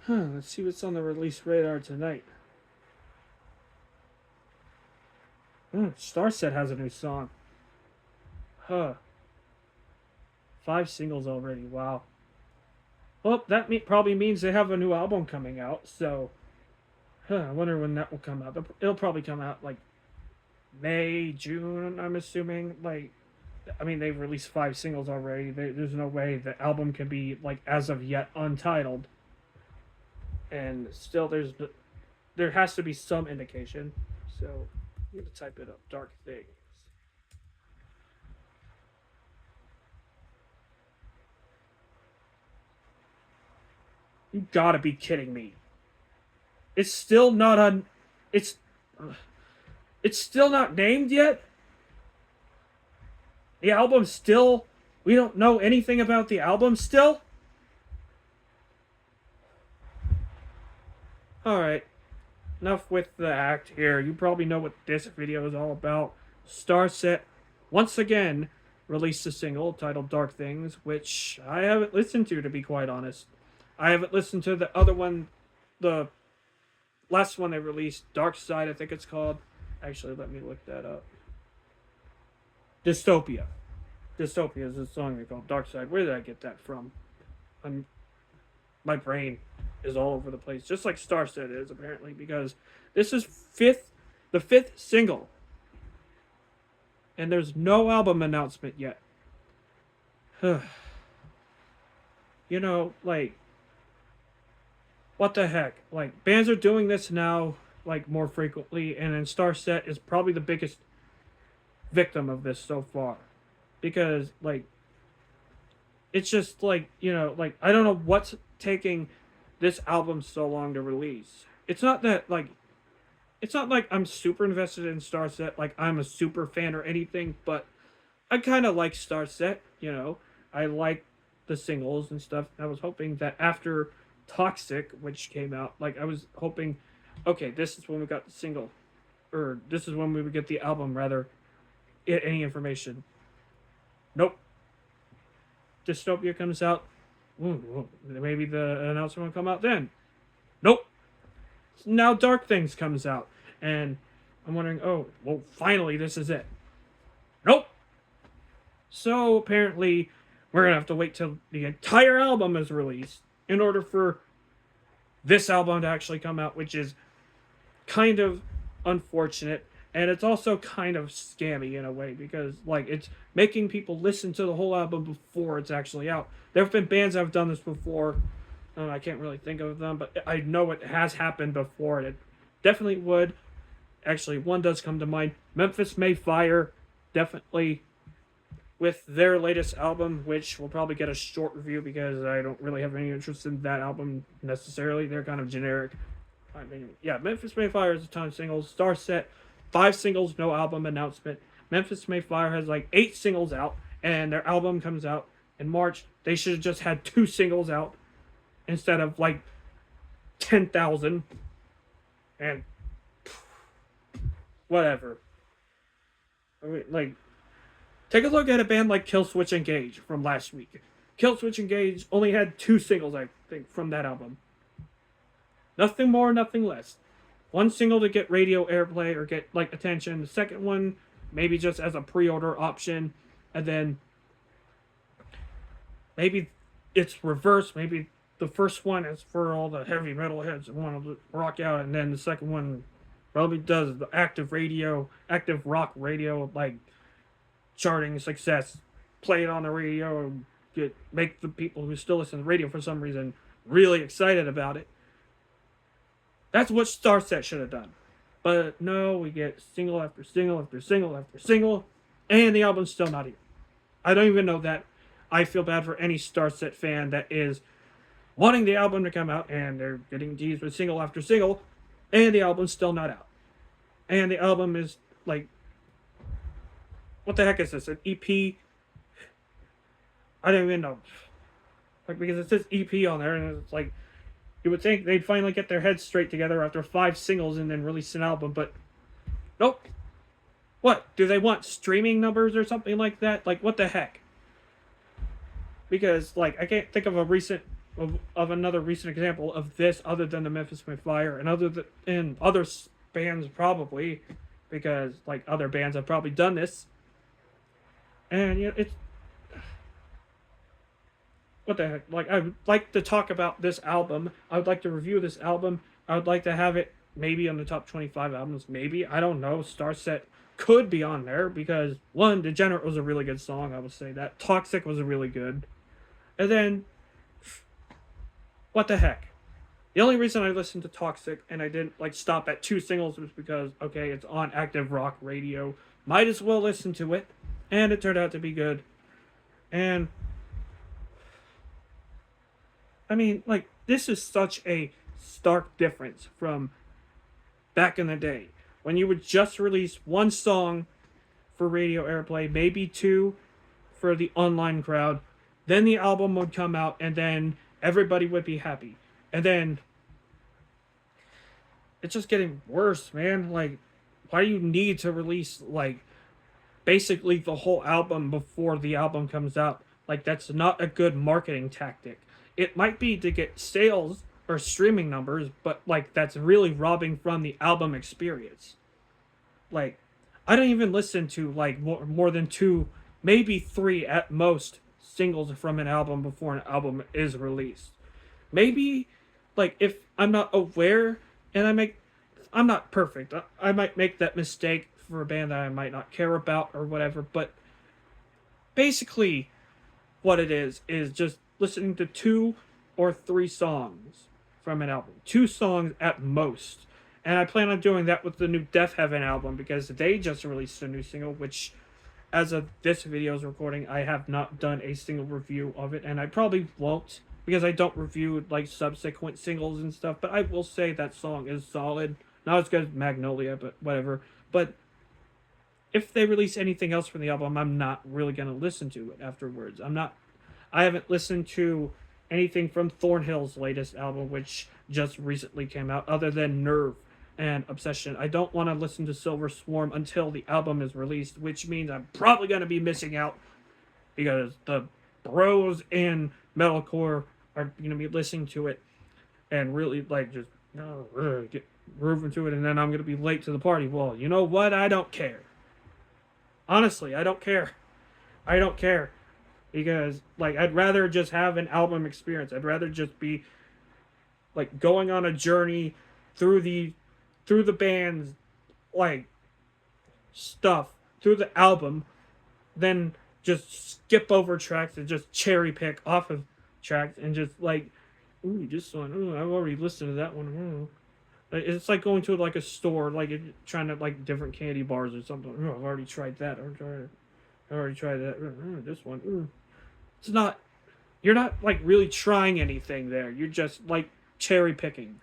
Let's see what's on the release radar tonight. Starset has a new song. Huh. 5 singles already. Wow. Well, that probably means they have a new album coming out. So, I wonder when that will come out. It'll probably come out like May, June. I'm assuming. Like, I mean, they've released 5 singles already. There's no way the album can be like as of yet untitled. And still, there has to be some indication. So, I'm gonna type it up. Dark Things. You gotta be kidding me. It's still not on. It's it's still not named yet. The album still. We don't know anything about the album still. All right. Enough with the act here. You probably know what this video is all about. Starset once again released a single titled Dark Things, which I haven't listened to be quite honest. I haven't listened to the other one, the last one they released, Dark Side, I think it's called. Actually, let me look that up. Dystopia. Dystopia is a song they call Dark Side. Where did I get that from? I'm, my brain is all over the place, just like Starset is apparently, because this is the fifth single, and there's no album announcement yet. You know, like, what the heck? Like, bands are doing this now, like, more frequently, and then Starset is probably the biggest victim of this so far. Because, like, it's just, like, you know, like, I don't know what's taking this album so long to release. It's not like I'm super invested in Starset, like, I'm a super fan or anything, but I kind of like Starset, you know. I like the singles and stuff. I was hoping that after Toxic, which came out, like I was hoping, okay, this is when we got the single, or this is when we would get the album, rather, any information. Nope. Dystopia comes out. Maybe the announcement will come out then. Nope. Now Dark Things comes out, and I'm wondering, oh, well, finally this is it. Nope. So apparently, we're gonna have to wait till the entire album is released in order for this album to actually come out, which is kind of unfortunate, and it's also kind of scammy in a way because like it's making people listen to the whole album before it's actually out. There have been bands that have done this before. I can't really think of them, but I know it has happened before, and it definitely would. Actually, one does come to mind. Memphis May Fire, definitely, with their latest album, which will probably get a short review because I don't really have any interest in that album necessarily. They're kind of generic. I mean, yeah, Memphis May Fire has a ton of singles. Starset, 5 singles, no album announcement. Memphis May Fire has like 8 singles out, and their album comes out in March. They should have just had 2 singles out instead of like 10,000. And whatever. I mean, like, take a look at a band like Killswitch Engage from last week. Killswitch Engage only had 2 singles, I think, from that album. Nothing more, nothing less. 1 single to get radio airplay or get like attention. The second one, maybe just as a pre-order option, and then maybe it's reversed. Maybe the first one is for all the heavy metal heads that want to rock out, and then the second one probably does the active rock radio, like charting success, play it on the radio, and make the people who still listen to the radio for some reason really excited about it. That's what Starset should have done. But no, we get single after single after single after single, and the album's still not here. I don't even know that. I feel bad for any Starset fan that is wanting the album to come out, and they're getting teased with single after single, and the album's still not out. And the album is like, what the heck is this? An EP? I don't even know. Like, because it says EP on there, and it's like, you would think they'd finally get their heads straight together after 5 singles and then release an album, but nope. What? Do they want streaming numbers or something like that? Like, what the heck? Because, like, I can't think of a recent of another recent example of this, other than the Memphis May Fire and other bands probably, because like other bands have probably done this. And it's what the heck. Like I would like to talk about this album. I would like to review this album. I would like to have it maybe on the top 25 albums. Maybe, I don't know. Starset could be on there because one, Degenerate was a really good song. I would say that Toxic was really good, and then what the heck. The only reason I listened to Toxic and I didn't like stop at two singles was because okay, it's on active rock radio. Might as well listen to it, and it turned out to be good. And I mean, like this is such a stark difference from back in the day when you would just release one song for radio airplay, maybe two for the online crowd, then the album would come out, and then everybody would be happy. And then it's just getting worse, man. Like, why do you need to release like basically the whole album before the album comes out? Like, that's not a good marketing tactic. It might be to get sales or streaming numbers, but like that's really robbing from the album experience. Like, I don't even listen to like more than two, maybe three at most singles from an album before an album is released. Maybe like if I'm not aware and I'm not perfect. I might make that mistake for a band that I might not care about or whatever, but basically what it is just listening to two or three songs from an album. Two songs at most. And I plan on doing that with the new Death Heaven album because they just released a new single, which, as of this video's recording, I have not done a single review of it, and I probably won't because I don't review like subsequent singles and stuff. But I will say that song is solid. Not as good as Magnolia, but whatever. But if they release anything else from the album, I'm not really gonna listen to it afterwards. I haven't listened to anything from Thornhill's latest album, which just recently came out, other than Nerve and Obsession. I don't want to listen to Silver Swarm until the album is released, which means I'm probably going to be missing out because the bros in metalcore are going to be listening to it and really like just get grooving to it, and then I'm going to be late to the party. Well, you know what? I don't care. Honestly, I don't care. I don't care because like I'd rather just have an album experience. I'd rather just be like going on a journey through the band's like stuff through the album, then just skip over tracks and just cherry pick off of tracks and just like, ooh, this one, ooh, I've already listened to that one. Ooh. It's like going to like a store, like trying to like different candy bars or something. Oh, I've already tried that. I already tried that. This one. Ooh. It's not. You're not like really trying anything there. You're just like cherry picking.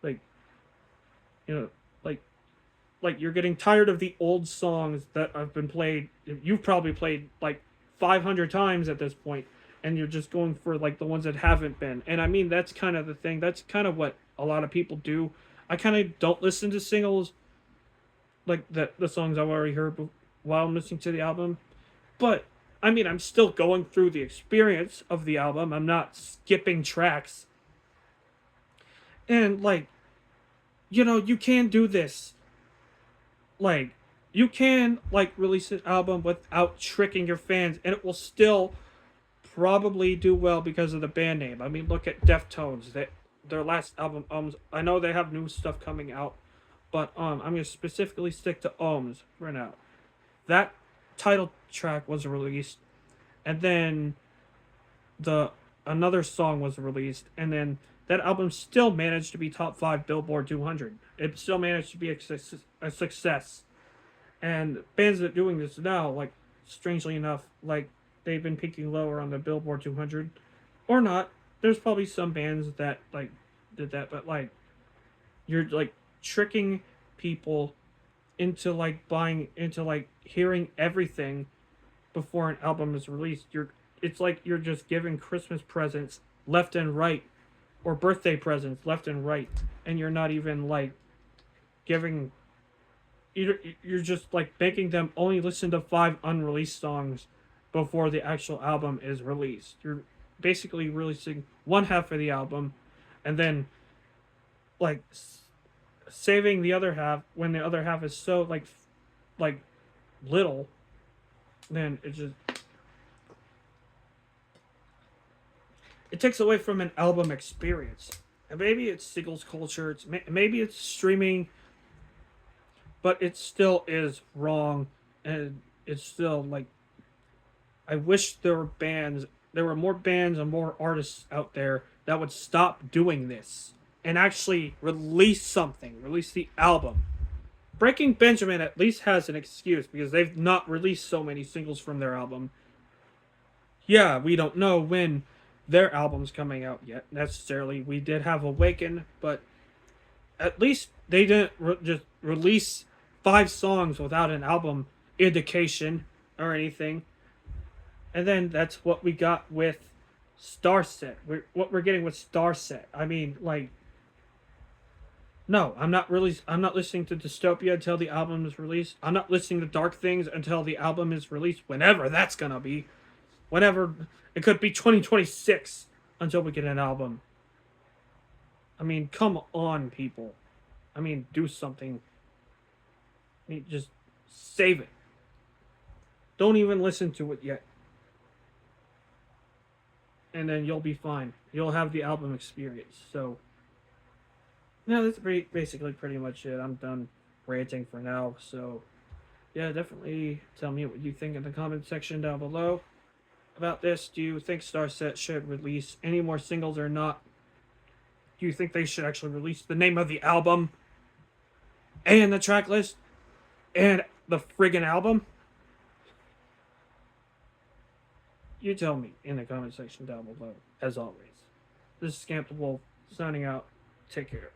Like, you know, like you're getting tired of the old songs that have been played. You've probably played like 500 times at this point, and you're just going for like the ones that haven't been. And I mean, that's kind of the thing. That's kind of what a lot of people do. I kind of don't listen to singles like the songs I've already heard while I'm listening to the album. But I mean, I'm still going through the experience of the album. I'm not skipping tracks. And like, you can do this. Like, you can like release an album without tricking your fans, and it will still probably do well because of the band name. I mean, look at Deftones. Their last album, I know they have new stuff coming out, but I'm gonna specifically stick to Ohms for now. That title track was released, and then the another song was released, and then that album still managed to be top 5 Billboard 200. It still managed to be a success. And bands that are doing this now, like strangely enough, like they've been peaking lower on the Billboard 200, or not. There's probably some bands that like did that, but like you're like tricking people into like buying into like hearing everything before an album is released. It's like you're just giving Christmas presents left and right, or birthday presents left and right, and you're not even like giving. You're just like making them only listen to 5 unreleased songs before the actual album is released. basically releasing one half of the album, and then like saving the other half when the other half is so like little, then it takes away from an album experience. And maybe it's singles culture. Maybe it's streaming, but it still is wrong, and it's still like I wish there were more bands and more artists out there that would stop doing this and actually release something, release the album. Breaking Benjamin at least has an excuse because they've not released so many singles from their album. Yeah, we don't know when their album's coming out yet necessarily. We did have Awaken, but at least they didn't just release 5 songs without an album indication or anything. And then that's what we got with Starset. What we're getting with Starset. I mean, like, no, I'm not listening to Dystopia until the album is released. I'm not listening to Dark Things until the album is released. Whenever that's gonna be. Whenever it could be 2026 until we get an album. I mean, come on, people. I mean, do something. I mean, just save it. Don't even listen to it yet. And then you'll be fine. You'll have the album experience. So, yeah, that's basically pretty much it. I'm done ranting for now. So, yeah, definitely tell me what you think in the comment section down below about this. Do you think Starset should release any more singles or not? Do you think they should actually release the name of the album and the track list and the friggin' album? You tell me in the comment section down below, as always. This is Scamp the Wolf, signing out. Take care.